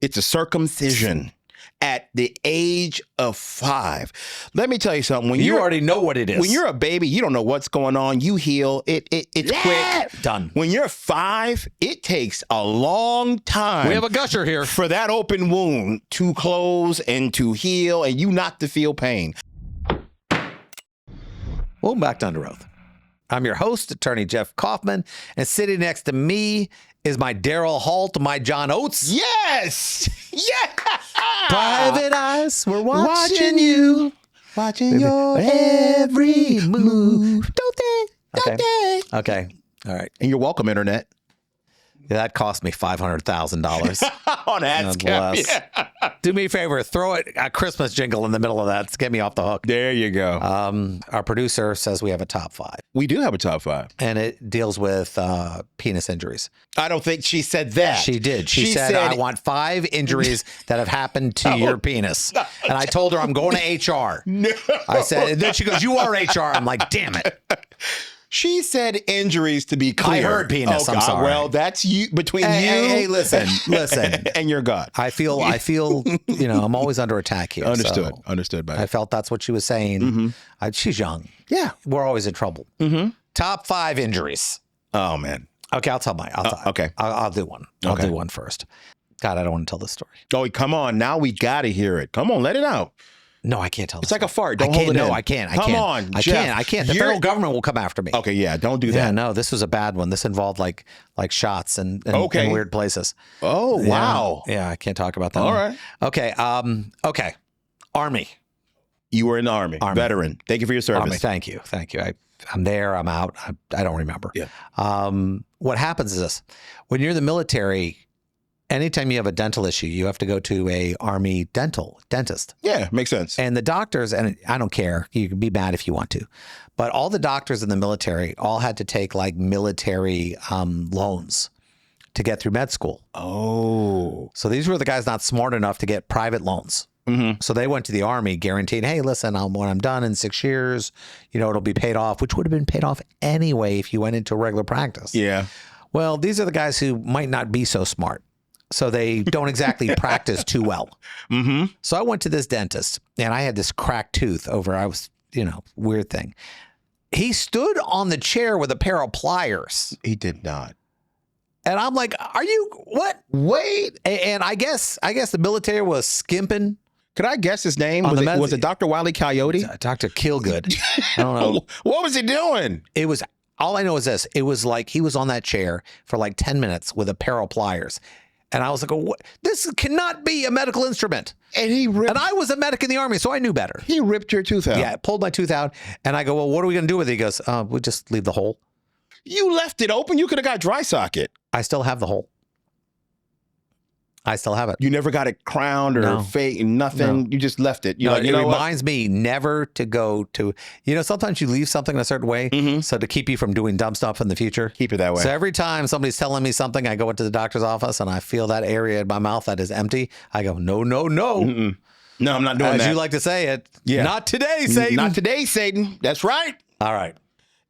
It's a circumcision at the age of 5. Let me tell you something. When You already know what it is. When you're a baby, you don't know what's going on. You heal. It's quick. Done. When you're 5, it takes a long time. We have a gusher here. For that open wound to close and to heal and you not to feel pain. Welcome back to Under Oath. I'm your host, attorney Jeff Kaufman, and sitting next to me is my Daryl Halt, my John Oates. Yes! Yeah! Private eyes, we're watching you. Watching your every move. Don't they? Okay. All right. And you're welcome, Internet. That cost me $500,000. On ads cap. Yeah. Do me a favor, throw a Christmas jingle in the middle of that to get me off the hook. There you go. Our producer says we have a top 5. We do have a top 5. And it deals with penis injuries. I don't think she said that. She did. She said, I want 5 injuries that have happened to your penis. And I told her I'm going to HR. No. I said, and then she goes, you are HR. I'm like, damn it. She said injuries to be clear. I heard penis. Oh, I'm sorry. Well, that's you between Hey, listen. and your God. I feel, I'm always under attack here. Understood. So Understood. Buddy. I felt that's what she was saying. Mm-hmm. She's young. Yeah. We're always in trouble. Mm-hmm. Top 5 injuries. Oh, man. Okay, I'll tell mine. Okay. I'll do one. I'll do one first. God, I don't want to tell this story. Oh, come on. Now we got to hear it. Come on. Let it out. No, I can't tell. It's like a fart. Don't hold it in. No, I can't. Come on, Jeff. I can't. The federal government will come after me. Okay, yeah, don't do that. Yeah, no, this was a bad one. This involved like shots and weird places. Oh, wow. Yeah, I can't talk about that. All right. Okay. Okay. Army. You were in the Army. Veteran. Thank you for your service. Army. Thank you. I'm there. I'm out. I don't remember. Yeah. What happens is this: when you're in the military, anytime you have a dental issue, you have to go to a Army dentist. Yeah, makes sense. And the doctors, and I don't care, you can be mad if you want to, but all the doctors in the military all had to take like military loans to get through med school. Oh. So these were the guys not smart enough to get private loans. Mm-hmm. So they went to the Army guaranteed, hey, listen, when I'm done in 6 years, it'll be paid off, which would have been paid off anyway if you went into regular practice. Yeah. Well, these are the guys who might not be so smart. So they don't exactly practice too well. Mm-hmm. So I went to this dentist and I had this cracked tooth weird thing. He stood on the chair with a pair of pliers. He did not. And I'm like, are you, what? Wait. And I guess the military was skimping. Could I guess his name? Was it Dr. Wile E. Coyote? Dr. Killgood. I don't know. What was he doing? It was, all I know is this. It was like he was on that chair for like 10 minutes with a pair of pliers. And I was like, what? This cannot be a medical instrument. And I was a medic in the Army, so I knew better. He ripped your tooth out. Yeah, pulled my tooth out. And I go, well, what are we going to do with it? He goes, we'll just leave the hole. You left it open. You could have got dry socket. I still have the hole. I still have it. You never got it crowned or fake, nothing. No. You just left it. It reminds me never to go to, sometimes you leave something in a certain way. Mm-hmm. So to keep you from doing dumb stuff in the future. Keep it that way. So every time somebody's telling me something, I go into the doctor's office and I feel that area in my mouth that is empty. I go, no. Mm-mm. No, I'm not doing that. As you like to say it. Yeah. Not today, Satan. Not today, Satan. That's right. All right.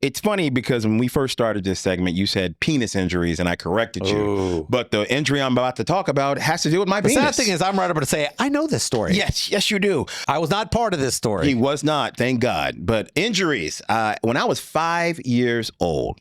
It's funny because when we first started this segment, you said penis injuries, and I corrected you. Ooh. But the injury I'm about to talk about has to do with my penis. The sad thing is I'm right up to say, I know this story. Yes, you do. I was not part of this story. He was not, thank God. But injuries, when I was 5 years old,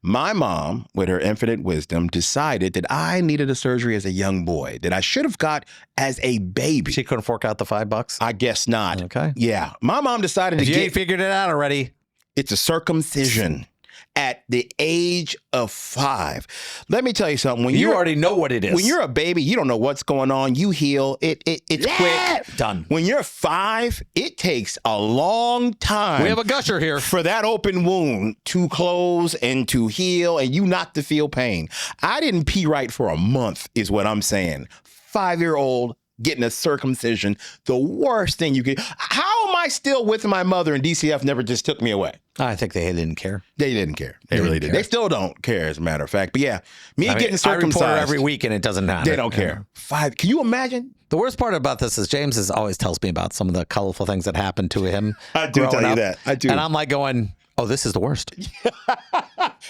my mom, with her infinite wisdom, decided that I needed a surgery as a young boy that I should have got as a baby. She couldn't fork out the $5? I guess not. Okay. Yeah. My mom decided if you ain't figured it out already. It's a circumcision at the age of 5. Let me tell you something. When you already know what it is. When you're a baby, you don't know what's going on. You heal. It's quick. Done. When you're 5, it takes a long time. We have a gusher here. For that open wound to close and to heal and you not to feel pain. I didn't pee right for a month is what I'm saying. 5-year-old getting a circumcision, the worst thing you could. How am I still with my mother and DCF never just took me away? I think they didn't care. They didn't care. They really did. They still don't care, as a matter of fact. But yeah, getting circumcised. I report every week and it doesn't matter. They don't care. 5. Can you imagine? The worst part about this is James always tells me about some of the colorful things that happened to him. I do tell you that. I do. And I'm like going, oh, this is the worst.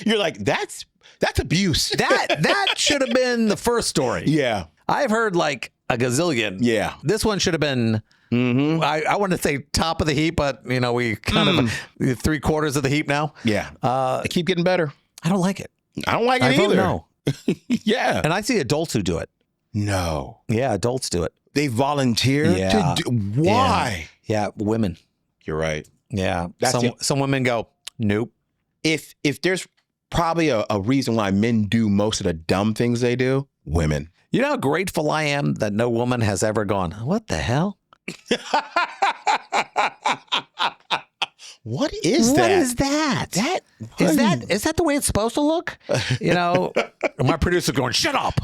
You're like, that's abuse. That should have been the first story. Yeah. I've heard like a gazillion. Yeah. This one should have been, Mm-hmm. I want to say top of the heap, but we kind of 3/4 of the heap now. Yeah. They keep getting better. I don't like it. I don't like it I vote either. no. Yeah. And I see adults who do it. No. Yeah, adults do it. They volunteer Yeah. to do. Why? Yeah, women. You're right. Yeah. That's Some women go, nope. If there's probably a reason why men do most of the dumb things they do, women. You know how grateful I am that no woman has ever gone, what the hell? What is that? What is that? Is that the way it's supposed to look? My producer's going, shut up.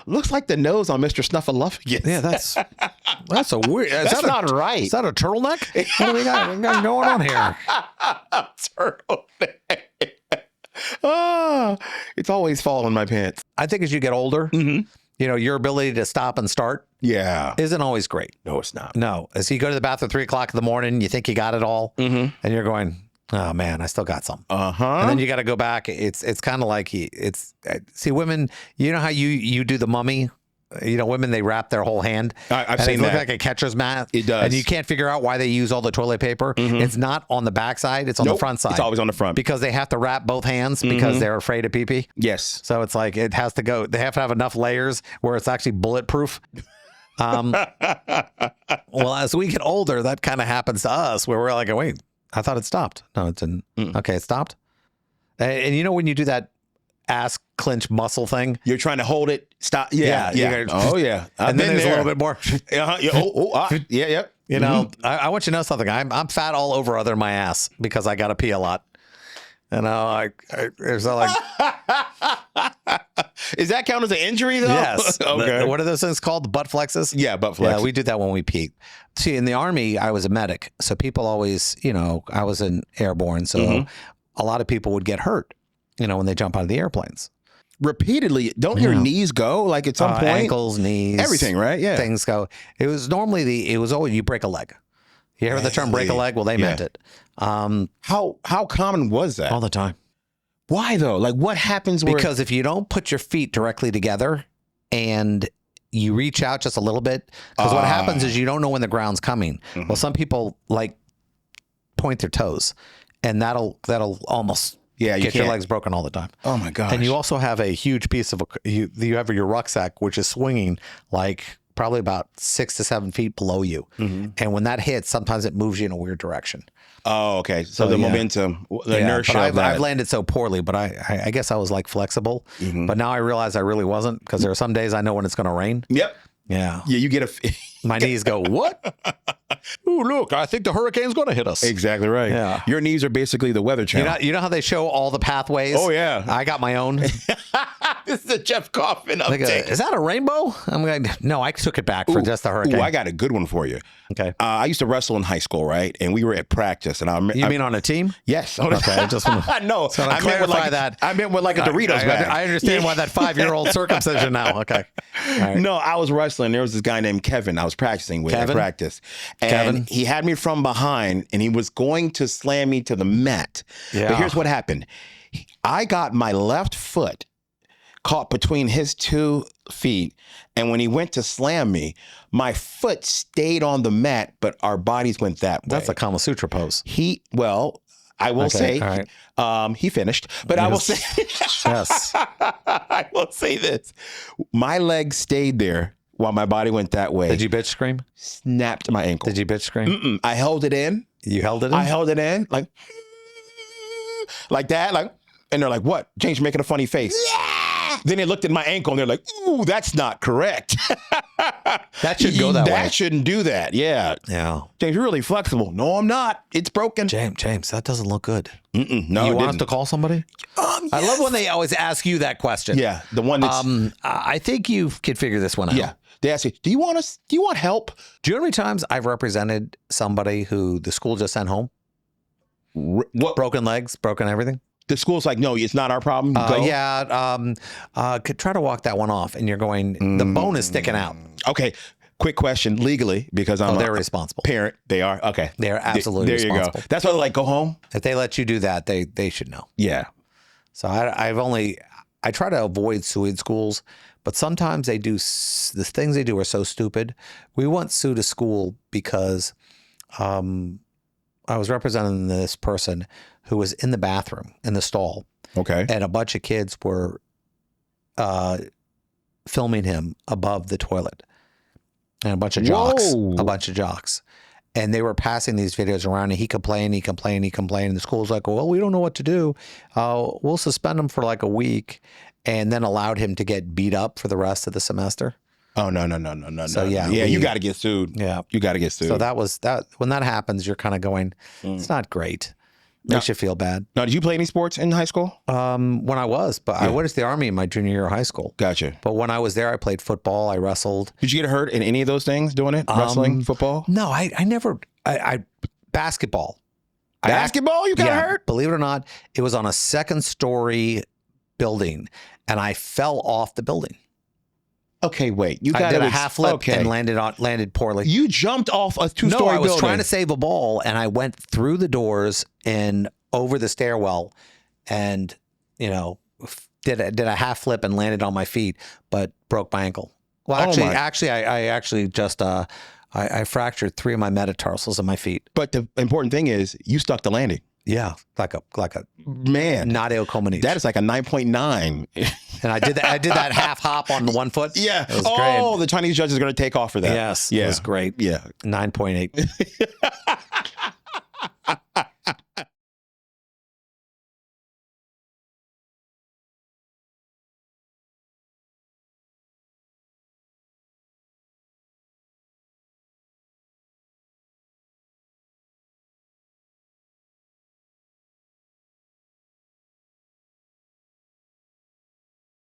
Looks like the nose on Mr. Snuffleupagus. Yeah, that's a weird. That's not right. Is that a turtleneck? What do we got going on here? Turtleneck. It's always falling in my pants. I think as you get older, your ability to stop and start Yeah. isn't always great. No, it's not. No, as you go to the bathroom at 3:00 in the morning, you think you got it all, and you're going, oh man, I still got some. And then you got to go back. It's kind of like see women. You know how you do the mummy. Women, they wrap their whole hand. I've and seen it looks that. like a catcher's mat. It does. And you can't figure out why they use all the toilet paper. It's not on the back side. It's on the front side. It's always on the front. Because they have to wrap both hands because they're afraid of pee-pee. Yes. So it's like it has to go. They have to have enough layers where it's actually bulletproof. Well, as we get older, that kind of happens to us where we're like, wait, I thought it stopped. No, it didn't. Okay, it stopped. And when you do that ass clench muscle thing, You're trying to hold it. Stop. Yeah. Yeah, Oh, yeah. and then there's a little bit more. Yeah. Yep. I want you to know something. I'm fat all over other than my ass because I got to pee a lot. There's like, Is that count as an injury though? yes. Okay. What are those things called? The butt flexes? Yeah, butt flex. Yeah, we did that when we peed. See, in the Army, I was a medic. So people always, I was an airborne. So a lot of people would get hurt, when they jump out of the airplanes. Repeatedly, don't your knees go like at some point? Ankles, knees. Everything, right? Yeah. Things go. It was always you break a leg. You hear the term break a leg? Well, they meant it. How common was that? All the time. Why though? Like what happens where Because if you don't put your feet directly together and you reach out just a little bit, because what happens is you don't know when the ground's coming. Well, some people like point their toes, and that'll almost get your legs broken all the time. Oh my gosh. And you also have a huge piece of you have your rucksack, which is swinging like probably about 6 to 7 feet below you. And when that hits, sometimes it moves you in a weird direction. Oh, okay. So the momentum, the inertia. But of that. I've landed so poorly, but I guess I was like flexible. But now I realize I really wasn't, because there are some days I know when it's going to rain. Yep. Yeah. Yeah, you get a. My knees go, what? Ooh, look, I think the hurricane's going to hit us. Exactly right. Yeah. Your knees are basically the Weather Channel. You know how they show all the pathways? Oh, yeah. I got my own. This is a Jeff Kaufman Like, update. is that a rainbow? I'm like, no, I took it back for just the hurricane. Ooh, I got a good one for you. Okay. I used to wrestle in high school, right? And we were at practice, and You mean on a team? yes. Okay, I just want to. No, So I I meant with clarify like that. I meant with like a Doritos bag. I understand why that 5-year-old circumcision now. Okay. All right. No, I was wrestling. There was this guy named Kevin I was practicing with Kevin? at practice. And Kevin? he had me from behind and he was going to slam me to the mat. Yeah. But here's what happened. I got my left foot caught between his 2 feet. And when he went to slam me, my foot stayed on the mat, but our bodies went that way. That's a Kama Sutra pose. I will say, all right. he finished, but I will say, Yes. I will say this. My leg stayed there while my body went that way. Did you bitch scream? Snapped my ankle. Did you bitch scream? I held it in. You held it in? I held it in like that. And they're like, what? James, you're making a funny face. Yeah. Then they looked at my ankle and they're like, ooh, that's not correct. That should go that way. That shouldn't do that. Yeah. Yeah. James, you're really flexible. No, I'm not. It's broken. James, that doesn't look good. No, You it want us didn't. to call somebody? I love when they always ask you that question. Yeah, the one that's I think you could figure this one out. yeah. They ask you, do you want help? Do you know how many times I've represented somebody who the school just sent home? What? Broken legs, broken everything? The school's like, no, it's not our problem. Go. Could try to walk that one off, and you're going, the bone is sticking out. Okay. Quick question, legally, because I'm They're a responsible. parent. They are. Okay. They're absolutely There you responsible. go. That's why they're like, go home. If they let you do that, they should know. Yeah. So I try to avoid SUID schools, But sometimes they do the things they do are so stupid. We once sued a school because I was representing this person who was in the bathroom in the stall. Okay. And a bunch of kids were filming him above the toilet. And a bunch of jocks. And they were passing these videos around, and he complained. And the school's like, well, we don't know what to do. We'll suspend him for like a week, and then allowed him to get beat up for the rest of the semester. Oh, no. So, yeah. You got to get sued. Yeah. You got to get sued. So that was that. When that happens, you're kind of going, it's not great. Makes you feel bad. Now, did you play any sports in high school? When I was, but I went to the Army in my junior year of high school. Gotcha. But when I was there, I played football. I wrestled. Did you get hurt in any of those things doing it? Wrestling, football? No, I never. Basketball. Basketball? You got hurt? Believe it or not, it was on a second story building, and I fell off the building. Okay, wait. I did a half flip and landed poorly. You jumped off a 2-story building. No, I was trying to save a ball, and I went through the doors and over the stairwell, and did a half flip and landed on my feet, but broke my ankle. Well, I just I fractured 3 of my metatarsals in my feet. But the important thing is you stuck the landing. Yeah, like a man, Nadio Comaneci. That is like a 9.9. And I did that half hop on the 1 foot. Yeah. It was great. The Chinese judges are going to take off for that. Yes. Yeah. It was great. Yeah. 9.8.